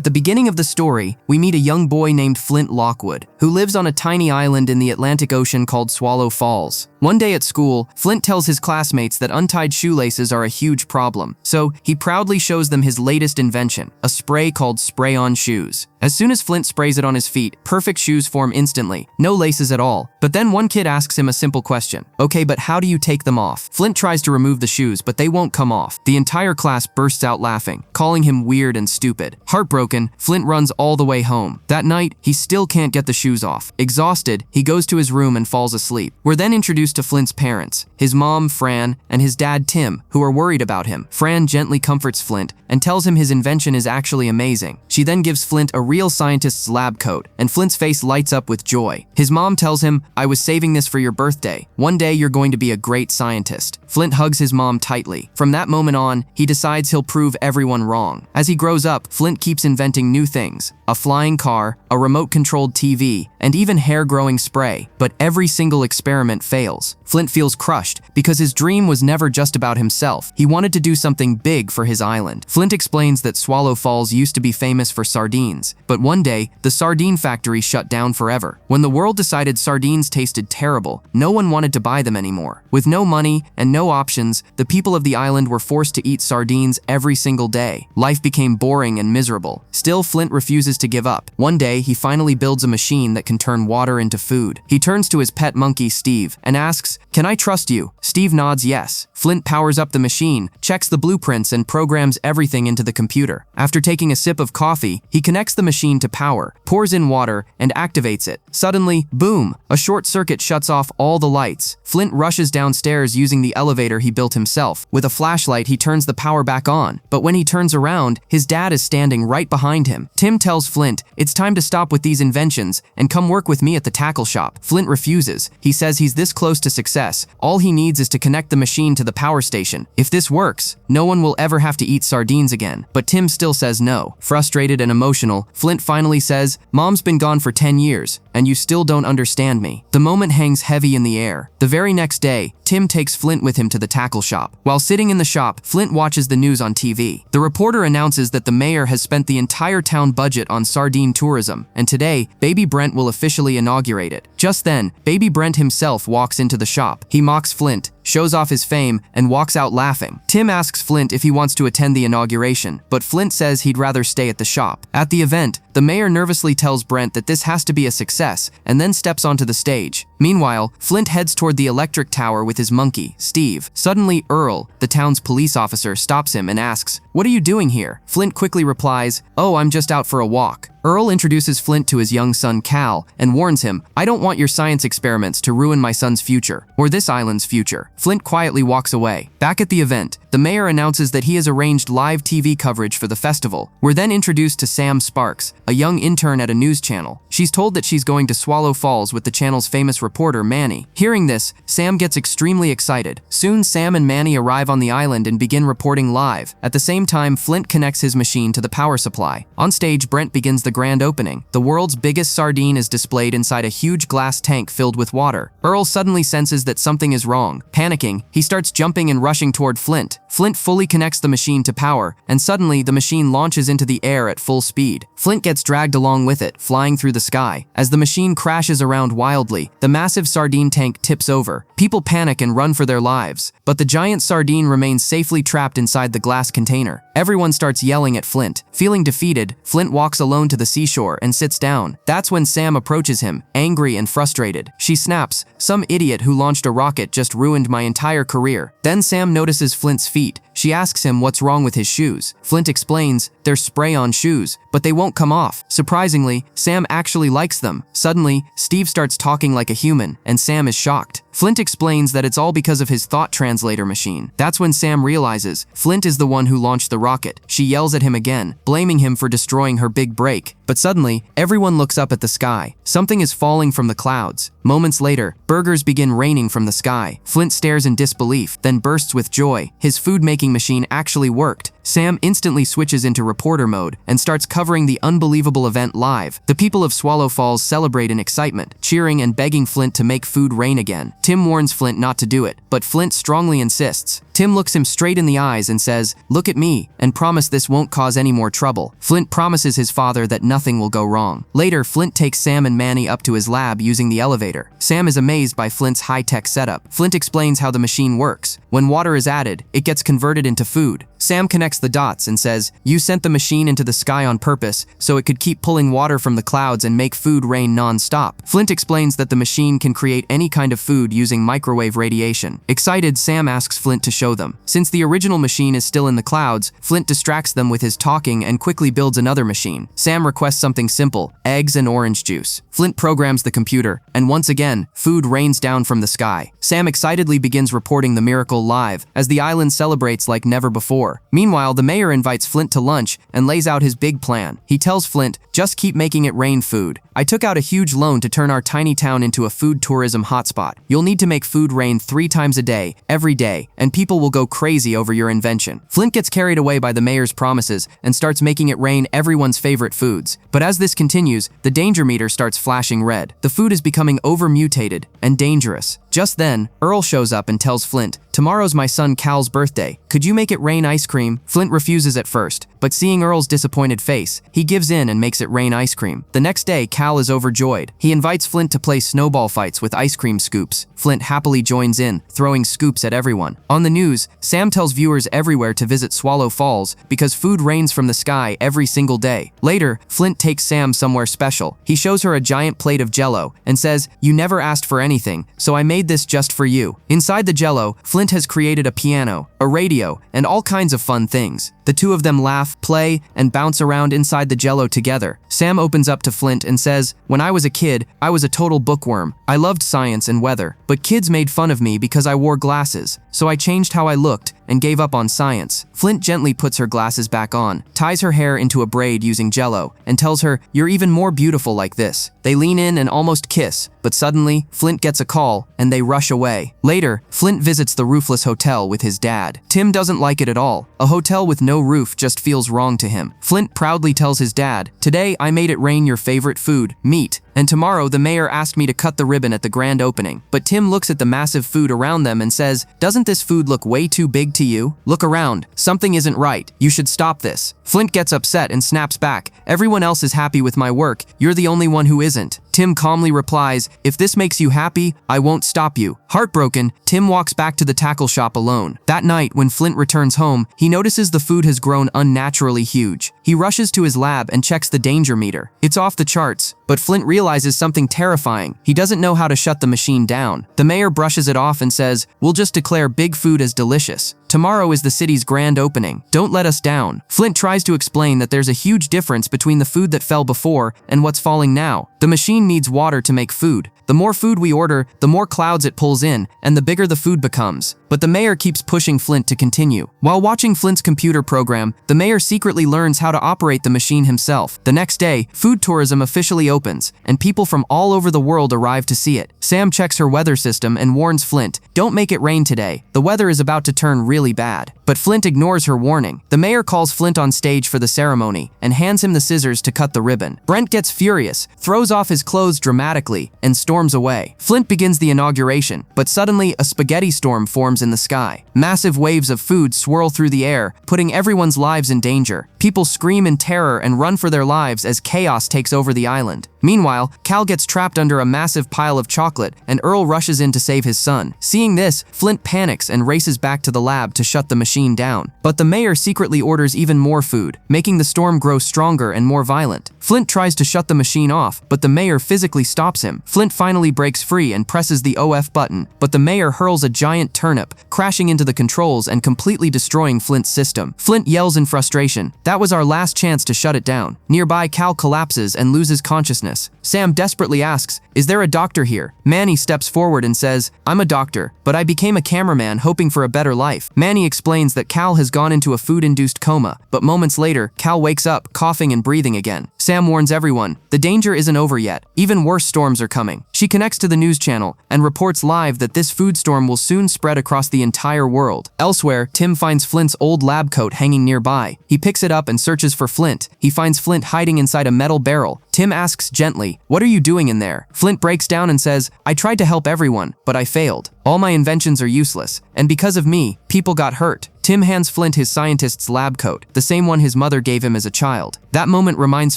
At the beginning of the story, we meet a young boy named Flint Lockwood, who lives on a tiny island in the Atlantic Ocean called Swallow Falls. One day at school, Flint tells his classmates that untied shoelaces are a huge problem, so he proudly shows them his latest invention, a spray called Spray-On Shoes. As soon as Flint sprays it on his feet, perfect shoes form instantly, no laces at all. But then one kid asks him a simple question. Okay, but how do you take them off? Flint tries to remove the shoes, but they won't come off. The entire class bursts out laughing, calling him weird and stupid. Heartbroken, Flint runs all the way home. That night, he still can't get the shoes off. Exhausted, he goes to his room and falls asleep. We're then introduced to Flint's parents, his mom, Fran, and his dad, Tim, who are worried about him. Fran gently comforts Flint and tells him his invention is actually amazing. She then gives Flint a real scientist's lab coat, and Flint's face lights up with joy. His mom tells him, "I was saving this for your birthday. One day you're going to be a great scientist." Flint hugs his mom tightly. From that moment on, he decides he'll prove everyone wrong. As he grows up, Flint keeps inventing new things: a flying car, a remote-controlled TV, and even hair-growing spray. But every single experiment fails. Flint feels crushed because his dream was never just about himself. He wanted to do something big for his island. Flint explains that Swallow Falls used to be famous for sardines, but one day, the sardine factory shut down forever. When the world decided sardines tasted terrible, no one wanted to buy them anymore. With no money and no options, the people of the island were forced to eat sardines every single day. Life became boring and miserable. Still, Flint refuses to give up. One day, he finally builds a machine that can turn water into food. He turns to his pet monkey, Steve, and asks, "Can I trust you?" Steve nods yes. Flint powers up the machine, checks the blueprints, and programs everything into the computer. After taking a sip of coffee, he connects the machine to power, pours in water, and activates it. Suddenly, boom! A short circuit shuts off all the lights. Flint rushes downstairs using the elevator he built himself. With a flashlight, he turns the power back on. But when he turns around, his dad is standing right behind him. Tim tells Flint, "It's time to stop with these inventions and come work with me at the tackle shop." Flint refuses. He says he's this close to success. All he needs is to connect the machine to the power station. If this works, no one will ever have to eat sardines again. But Tim still says no. Frustrated and emotional, Flint finally says, "Mom's been gone for 10 years, and you still don't understand me." The moment hangs heavy in the air. The very next day, Tim takes Flint with him to the tackle shop. While sitting in the shop, Flint watches the news on TV. The reporter announces that the mayor has spent the entire town budget on sardine tourism, and today, Baby Brent will officially inaugurate it. Just then, Baby Brent himself walks into the shop. He mocks Flint, shows off his fame, and walks out laughing. Tim asks Flint if he wants to attend the inauguration, but Flint says he'd rather stay at the shop. At the event, the mayor nervously tells Brent that this has to be a success, and then steps onto the stage. Meanwhile, Flint heads toward the electric tower with his monkey, Steve. Suddenly, Earl, the town's police officer, stops him and asks, "What are you doing here?" Flint quickly replies, "Oh, I'm just out for a walk." Earl introduces Flint to his young son, Cal, and warns him, "I don't want your science experiments to ruin my son's future, or this island's future." Flint quietly walks away. Back at the event, the mayor announces that he has arranged live TV coverage for the festival. We're then introduced to Sam Sparks, a young intern at a news channel. She's told that she's going to Swallow Falls with the channel's famous reporter, Manny. Hearing this, Sam gets extremely excited. Soon, Sam and Manny arrive on the island and begin reporting live. At the same time, Flint connects his machine to the power supply. On stage, Brent begins the grand opening. The world's biggest sardine is displayed inside a huge glass tank filled with water. Earl suddenly senses that something is wrong. Panicking, he starts jumping and rushing toward Flint. Flint fully connects the machine to power, and suddenly the machine launches into the air at full speed. Flint gets dragged along with it, flying through the sky. As the machine crashes around wildly, the massive sardine tank tips over. People panic and run for their lives, but the giant sardine remains safely trapped inside the glass container. Everyone starts yelling at Flint. Feeling defeated, Flint walks alone to the seashore and sits down. That's when Sam approaches him, angry and frustrated. She snaps, "Some idiot who launched a rocket just ruined my entire career." Then Sam notices Flint's feet. She asks him what's wrong with his shoes. Flint explains, "They're spray-on shoes, but they won't come off." Surprisingly, Sam actually likes them. Suddenly, Steve starts talking like a human, and Sam is shocked. Flint explains that it's all because of his thought translator machine. That's when Sam realizes Flint is the one who launched the rocket. She yells at him again, blaming him for destroying her big break. But suddenly, everyone looks up at the sky. Something is falling from the clouds. Moments later, burgers begin raining from the sky. Flint stares in disbelief, then bursts with joy. His food-making machine actually worked. Sam instantly switches into reporter mode and starts covering the unbelievable event live. The people of Swallow Falls celebrate in excitement, cheering and begging Flint to make food rain again. Tim warns Flint not to do it, but Flint strongly insists. Tim looks him straight in the eyes and says, "Look at me," and promise this won't cause any more trouble. Flint promises his father that nothing will go wrong. Later, Flint takes Sam and Manny up to his lab using the elevator. Sam is amazed by Flint's high-tech setup. Flint explains how the machine works. When water is added, it gets converted into food. Sam connects the dots and says, "You sent the machine into the sky on purpose so it could keep pulling water from the clouds and make food rain non-stop." Flint explains that the machine can create any kind of food using microwave radiation. Excited, Sam asks Flint to show them. Since the original machine is still in the clouds, Flint distracts them with his talking and quickly builds another machine. Sam requests something simple, eggs and orange juice. Flint programs the computer, and once again, food rains down from the sky. Sam excitedly begins reporting the miracle live, as the island celebrates like never before. Meanwhile, the mayor invites Flint to lunch and lays out his big plan. He tells Flint, "Just keep making it rain food. I took out a huge loan to turn our tiny town into a food tourism hotspot. You'll need to make food rain 3 times a day, every day, and people will go crazy over your invention." Flint gets carried away by the mayor's promises and starts making it rain everyone's favorite foods. But as this continues, the danger meter starts flashing red. The food is becoming over-mutated and dangerous. Just then, Earl shows up and tells Flint, "Tomorrow's my son Cal's birthday. Could you make it rain ice cream?" Flint refuses at first, but seeing Earl's disappointed face, he gives in and makes it rain ice cream. The next day, Cal is overjoyed. He invites Flint to play snowball fights with ice cream scoops. Flint happily joins in, throwing scoops at everyone. On the news, Sam tells viewers everywhere to visit Swallow Falls because food rains from the sky every single day. Later, Flint takes Sam somewhere special. He shows her a giant plate of Jell-O and says, "You never asked for anything, so I made this just for you." Inside the Jell-O, Flint has created a piano, a radio, and all kinds of fun things. The two of them laugh, play, and bounce around inside the Jell-O together. Sam opens up to Flint and says, "When I was a kid, I was a total bookworm. I loved science and weather, but kids made fun of me because I wore glasses, so I changed how I looked and gave up on science." Flint gently puts her glasses back on, ties her hair into a braid using Jell-O, and tells her, "You're even more beautiful like this." They lean in and almost kiss, but suddenly, Flint gets a call and they rush away. Later, Flint visits the roofless hotel with his dad. Tim doesn't like it at all. A hotel with no roof just feels wrong to him. Flint proudly tells his dad, "Today I made it rain your favorite food, meat. And tomorrow the mayor asked me to cut the ribbon at the grand opening." But Tim looks at the massive food around them and says, "Doesn't this food look way too big to you? Look around. Something isn't right. You should stop this." Flint gets upset and snaps back, "Everyone else is happy with my work. You're the only one who isn't." Tim calmly replies, "If this makes you happy, I won't stop you." Heartbroken, Tim walks back to the tackle shop alone. That night, when Flint returns home, he notices the food has grown unnaturally huge. He rushes to his lab and checks the danger meter. It's off the charts, but Flint realizes something terrifying. He doesn't know how to shut the machine down. The mayor brushes it off and says, "We'll just declare big food as delicious. Tomorrow is the city's grand opening. Don't let us down." Flint tries to explain that there's a huge difference between the food that fell before and what's falling now. The machine needs water to make food. The more food we order, the more clouds it pulls in, and the bigger the food becomes. But the mayor keeps pushing Flint to continue. While watching Flint's computer program, the mayor secretly learns how to operate the machine himself. The next day, food tourism officially opens, and people from all over the world arrive to see it. Sam checks her weather system and warns Flint, "Don't make it rain today. The weather is about to turn really bad." But Flint ignores her warning. The mayor calls Flint on stage for the ceremony and hands him the scissors to cut the ribbon. Brent gets furious, throws off his clothes dramatically, and storms away. Flint begins the inauguration, but suddenly a spaghetti storm forms in the sky. Massive waves of food swirl through the air, putting everyone's lives in danger. People scream in terror and run for their lives as chaos takes over the island. Meanwhile, Cal gets trapped under a massive pile of chocolate, and Earl rushes in to save his son. Seeing this, Flint panics and races back to the lab to shut the machine down. But the mayor secretly orders even more food, making the storm grow stronger and more violent. Flint tries to shut the machine off, but the mayor physically stops him. Flint finally breaks free and presses the OF button, but the mayor hurls a giant turnip, crashing into the controls and completely destroying Flint's system. Flint yells in frustration, "That was our last chance to shut it down." Nearby, Cal collapses and loses consciousness. darkness. Sam desperately asks, "Is there a doctor here?" Manny steps forward and says, "I'm a doctor, but I became a cameraman hoping for a better life." Manny explains that Cal has gone into a food-induced coma, but moments later, Cal wakes up, coughing and breathing again. Sam warns everyone, the danger isn't over yet. Even worse storms are coming. She connects to the news channel and reports live that this food storm will soon spread across the entire world. Elsewhere, Tim finds Flint's old lab coat hanging nearby. He picks it up and searches for Flint. He finds Flint hiding inside a metal barrel. Tim asks gently, "What are you doing in there?" Flint breaks down and says, "I tried to help everyone, but I failed. All my inventions are useless, and because of me, people got hurt." Tim hands Flint his scientist's lab coat, the same one his mother gave him as a child. That moment reminds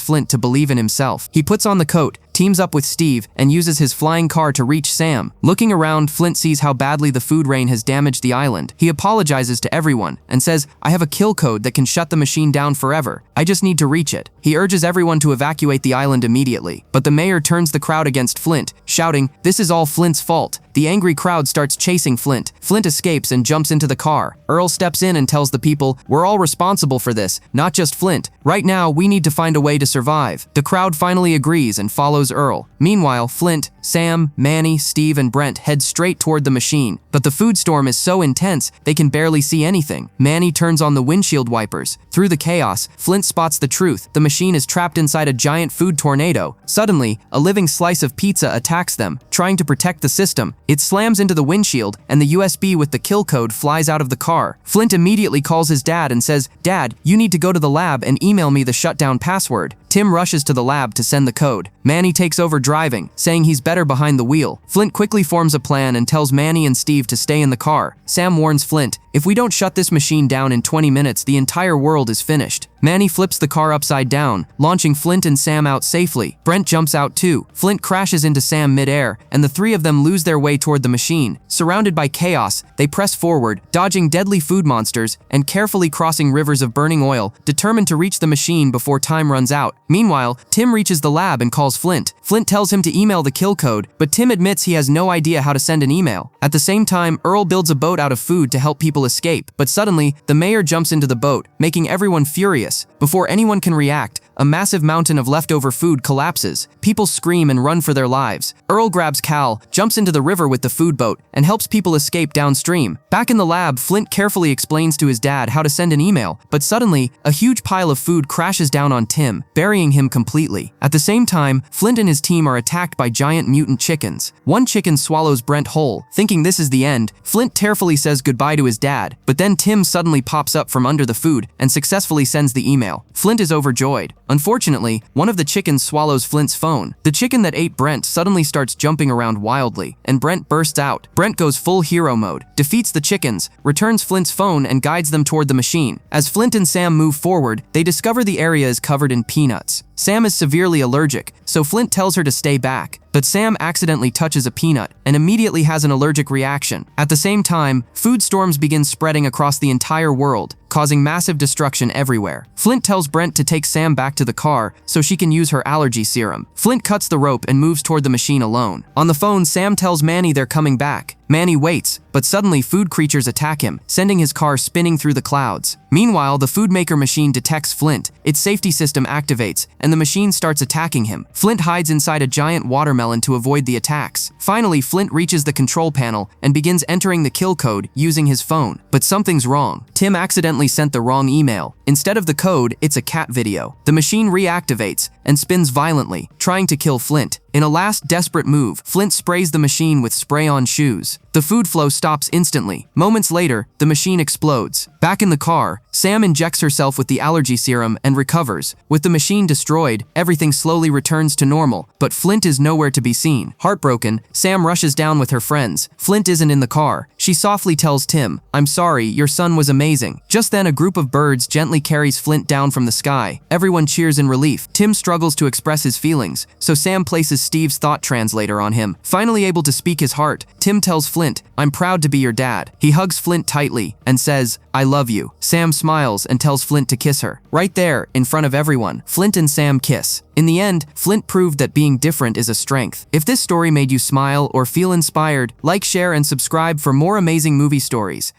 Flint to believe in himself. He puts on the coat, teams up with Steve, and uses his flying car to reach Sam. Looking around, Flint sees how badly the food rain has damaged the island. He apologizes to everyone and says, "I have a kill code that can shut the machine down forever. I just need to reach it." He urges everyone to evacuate the island immediately, but the mayor turns the crowd against Flint, shouting, "This is all Flint's fault." The angry crowd starts chasing Flint. Flint escapes and jumps into the car. Earl steps in and tells the people, "We're all responsible for this, not just Flint. Right now, we need to find a way to survive." The crowd finally agrees and follows Earl. Meanwhile, Flint, Sam, Manny, Steve, and Brent head straight toward the machine, but the food storm is so intense they can barely see anything. Manny turns on the windshield wipers. Through the chaos, Flint spots the truth. The machine is trapped inside a giant food tornado. Suddenly, a living slice of pizza attacks them, trying to protect the system. It slams into the windshield, and the USB with the kill code flies out of the car. Flint immediately calls his dad and says, "Dad, you need to go to the lab and email me the shutdown password." Tim rushes to the lab to send the code. Manny takes over driving, saying he's better behind the wheel. Flint quickly forms a plan and tells Manny and Steve to stay in the car. Sam warns Flint, "If we don't shut this machine down in 20 minutes, the entire world is finished." Manny flips the car upside down, launching Flint and Sam out safely. Brent jumps out too. Flint crashes into Sam midair, and the three of them lose their way toward the machine. Surrounded by chaos, they press forward, dodging deadly food monsters and carefully crossing rivers of burning oil, determined to reach the machine before time runs out. Meanwhile, Tim reaches the lab and calls Flint. Flint tells him to email the kill code, but Tim admits he has no idea how to send an email. At the same time, Earl builds a boat out of food to help people escape, but suddenly, the mayor jumps into the boat, making everyone furious. Before anyone can react, a massive mountain of leftover food collapses. People scream and run for their lives. Earl grabs Cal, jumps into the river with the food boat, and helps people escape downstream. Back in the lab, Flint carefully explains to his dad how to send an email, but suddenly, a huge pile of food crashes down on Tim, burying him completely. At the same time, Flint and his team are attacked by giant mutant chickens. One chicken swallows Brent whole. Thinking this is the end, Flint tearfully says goodbye to his dad, but then Tim suddenly pops up from under the food and successfully sends the email. Flint is overjoyed. Unfortunately, one of the chickens swallows Flint's phone. The chicken that ate Brent suddenly starts jumping around wildly, and Brent bursts out. Brent goes full hero mode, defeats the chickens, returns Flint's phone, and guides them toward the machine. As Flint and Sam move forward, they discover the area is covered in peanuts. Sam is severely allergic, so Flint tells her to stay back. But Sam accidentally touches a peanut and immediately has an allergic reaction. At the same time, food storms begin spreading across the entire world, causing massive destruction everywhere. Flint tells Brent to take Sam back to the car so she can use her allergy serum. Flint cuts the rope and moves toward the machine alone. On the phone, Sam tells Manny they're coming back. Manny waits, but suddenly food creatures attack him, sending his car spinning through the clouds. Meanwhile, the food maker machine detects Flint. Its safety system activates, and the machine starts attacking him. Flint hides inside a giant watermelon to avoid the attacks. Finally, Flint reaches the control panel and begins entering the kill code using his phone. But something's wrong. Tim accidentally sent the wrong email. Instead of the code, it's a cat video. The machine reactivates and spins violently, trying to kill Flint. In a last desperate move, Flint sprays the machine with spray-on shoes. The food flow stops instantly. Moments later, the machine explodes. Back in the car, Sam injects herself with the allergy serum and recovers. With the machine destroyed, everything slowly returns to normal, but Flint is nowhere to be seen. Heartbroken, Sam rushes down with her friends. Flint isn't in the car. She softly tells Tim, "I'm sorry, your son was amazing." Just then, a group of birds gently carries Flint down from the sky. Everyone cheers in relief. Tim struggles to express his feelings, so Sam places Steve's thought translator on him. Finally able to speak his heart, Tim tells Flint, "I'm proud to be your dad." He hugs Flint tightly and says, "I love you." Sam smiles and tells Flint to kiss her. Right there, in front of everyone, Flint and Sam kiss. In the end, Flint proved that being different is a strength. If this story made you smile or feel inspired, like, share, and subscribe for more amazing movie stories.